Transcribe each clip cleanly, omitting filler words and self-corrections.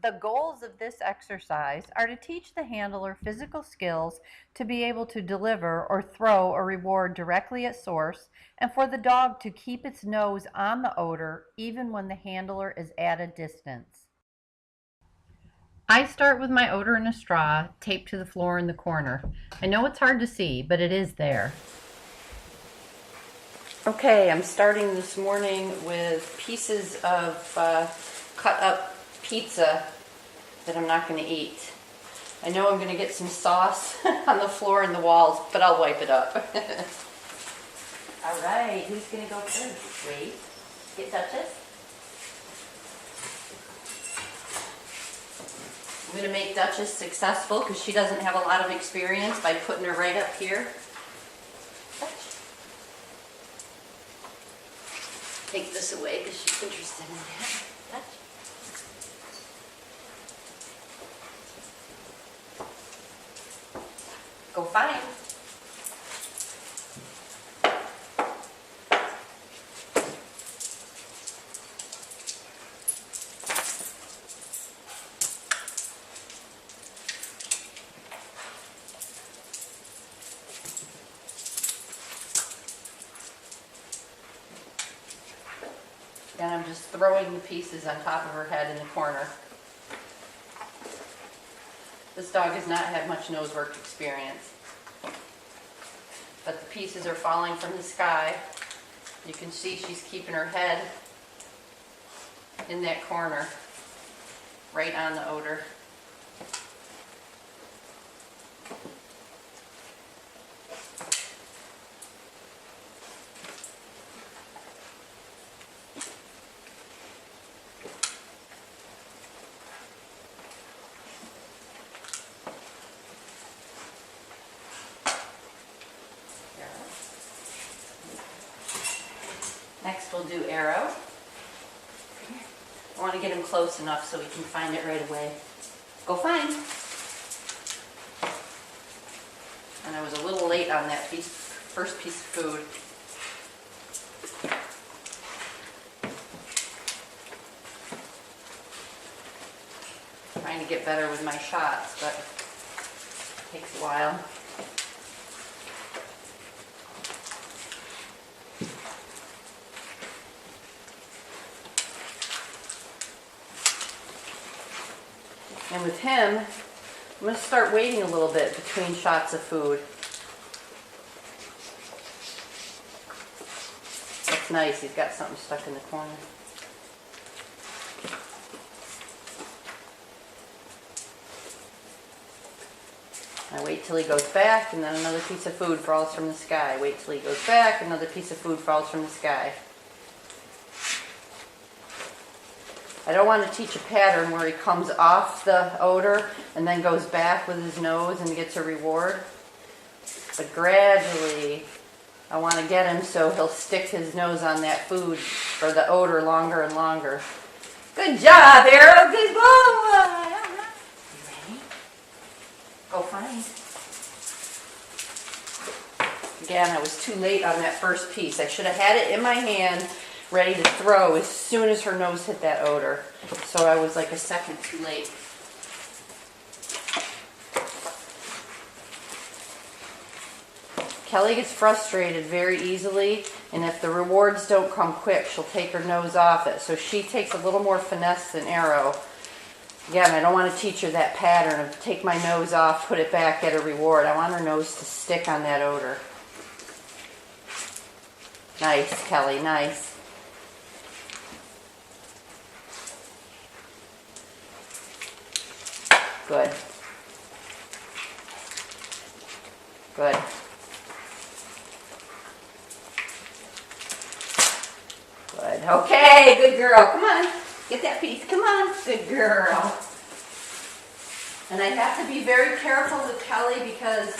The goals of this exercise are to teach the handler physical skills to be able to deliver or throw a reward directly at source, and for the dog to keep its nose on the odor even when the handler is at a distance. I start with my odor in a straw taped to the floor in the corner. I know it's hard to see, but it is there. Okay, I'm starting this morning with pieces of cut up pizza that I'm not going to eat. I know I'm going to get some sauce on the floor and the walls, but I'll wipe it up. All right, who's going to go first? Wait, get Duchess. I'm going to make Duchess successful because she doesn't have a lot of experience by putting her right up here. Take this away because she's interested in that. Touch. Go find. And I'm just throwing the pieces on top of her head in the corner. This dog has not had much nose work experience, but the pieces are falling from the sky. You can see she's keeping her head in that corner, right on the odor. Next we'll do Arrow. I want to get him close enough so we can find it right away. Go find. And I was a little late on that first piece of food. Trying to get better with my shots, but it takes a while. And with him, I'm going to start waiting a little bit between shots of food. That's nice, he's got something stuck in the corner. I wait till he goes back, and then another piece of food falls from the sky. Wait till he goes back, another piece of food falls from the sky. I don't want to teach a pattern where he comes off the odor and then goes back with his nose and gets a reward. But gradually, I want to get him so he'll stick his nose on that food or the odor longer and longer. Good job, Arrow. Good boy. You ready? Go find. Again, I was too late on that first piece. I should have had it in my hand, ready to throw as soon as her nose hit that odor. So I was like a second too late. Kelly gets frustrated very easily, and if the rewards don't come quick, she'll take her nose off it. So she takes a little more finesse than Arrow. Again, I don't want to teach her that pattern of take my nose off, put it back, get a reward. I want her nose to stick on that odor. Nice, Kelly, nice. Good. Good. Good. Okay, good girl. Come on. Get that piece. Come on. Good girl. And I have to be very careful with Kelly because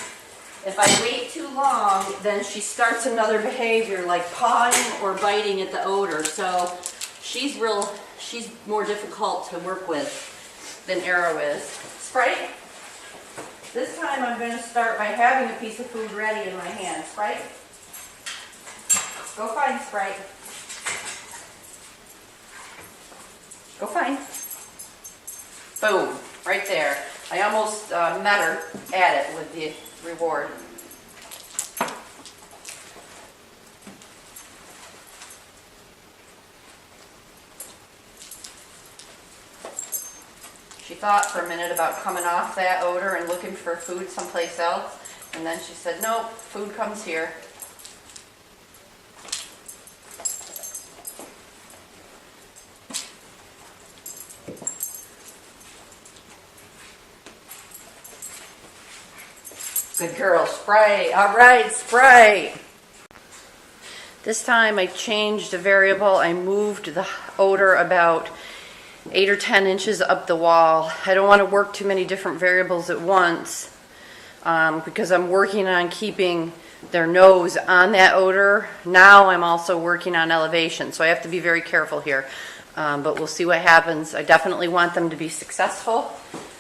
if I wait too long, then she starts another behavior like pawing or biting at the odor. So she's more difficult to work with than Arrow is. Sprite, this time I'm going to start by having a piece of food ready in my hand. Sprite, go find Sprite. Go find. Boom, right there. I almost met her at it with the reward. She thought for a minute about coming off that odor and looking for food someplace else, and then she said, nope, food comes here. Good girl, spray. All right, spray. This time I changed the variable. I moved the odor about 8 or 10 inches up the wall. I don't want to work too many different variables at once because I'm working on keeping their nose on that odor. Now I'm also working on elevation, so I have to be very careful here. But we'll see what happens. I definitely want them to be successful.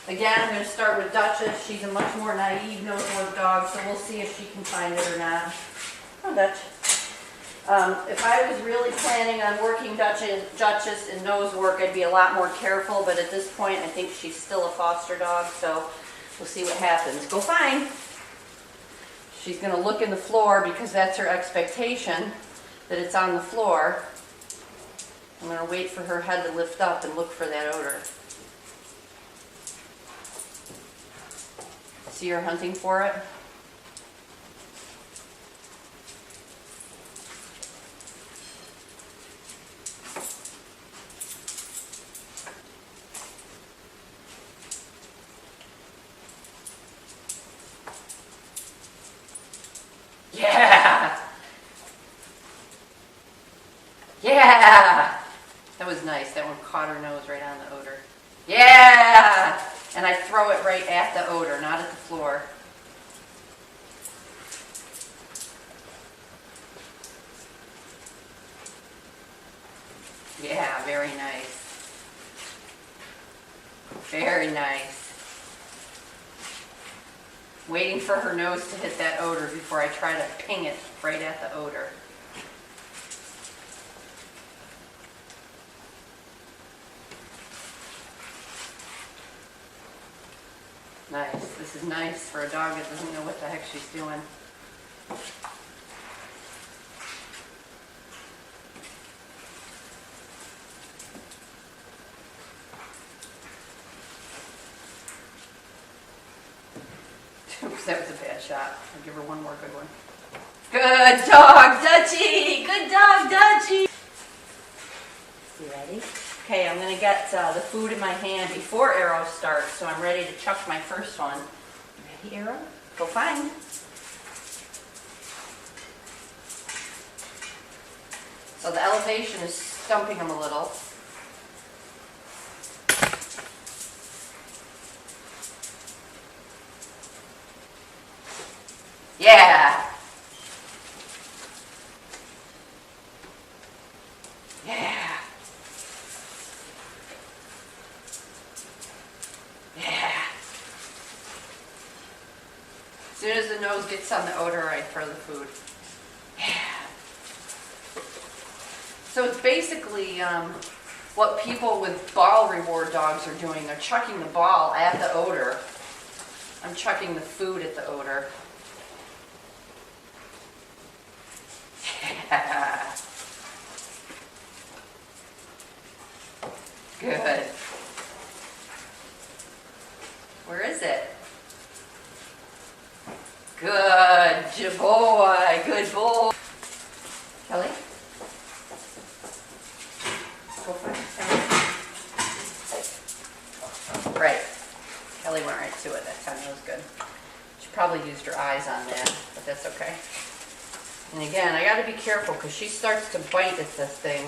Again, I'm going to start with Duchess. She's a much more naive nose work dog, so we'll see if she can find it or not. Oh, Dutch. If I was really planning on working Duchess in nose work, I'd be a lot more careful, but at this point I think she's still a foster dog, so we'll see what happens. Go fine. She's going to look in the floor because that's her expectation, that it's on the floor. I'm going to wait for her head to lift up and look for that odor. See her hunting for it? Yeah! Yeah! That was nice. That one caught her nose right on the odor. Yeah! And I throw it right at the odor, not at the floor. Yeah, very nice. Very nice. Waiting for her nose to hit that odor before I try to ping it right at the odor. Nice. This is nice for a dog that doesn't know what the heck she's doing. Oops, that was a bad shot. I'll give her one more good one. Good dog, Dutchie! Good dog, Dutchie! You ready? Okay, I'm going to get the food in my hand before Arrow starts, so I'm ready to chuck my first one. Ready, Arrow? Go fine. So the elevation is stumping him a little. Yeah! Yeah! Yeah! As soon as the nose gets on the odor, I throw the food. Yeah! So it's basically what people with ball reward dogs are doing. They're chucking the ball at the odor. I'm chucking the food at the odor. Yeah. Good. Where is it? Good boy. Good boy. Kelly? Go find it. Right. Kelly went right to it that time. That was good. She probably used her eyes on that, but that's okay. And again, I got to be careful because she starts to bite at this thing.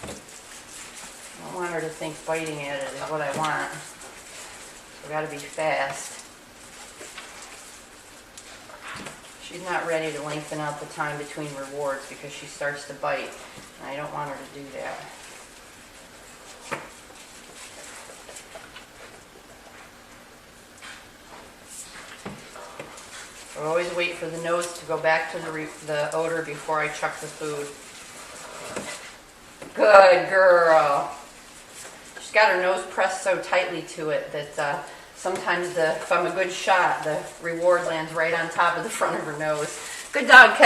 I don't want her to think biting at it is what I want. So I got to be fast. She's not ready to lengthen out the time between rewards because she starts to bite. And I don't want her to do that. I always wait for the nose to go back to the odor before I chuck the food. Good girl. She's got her nose pressed so tightly to it that sometimes if I'm a good shot, the reward lands right on top of the front of her nose. Good dog, Kelly.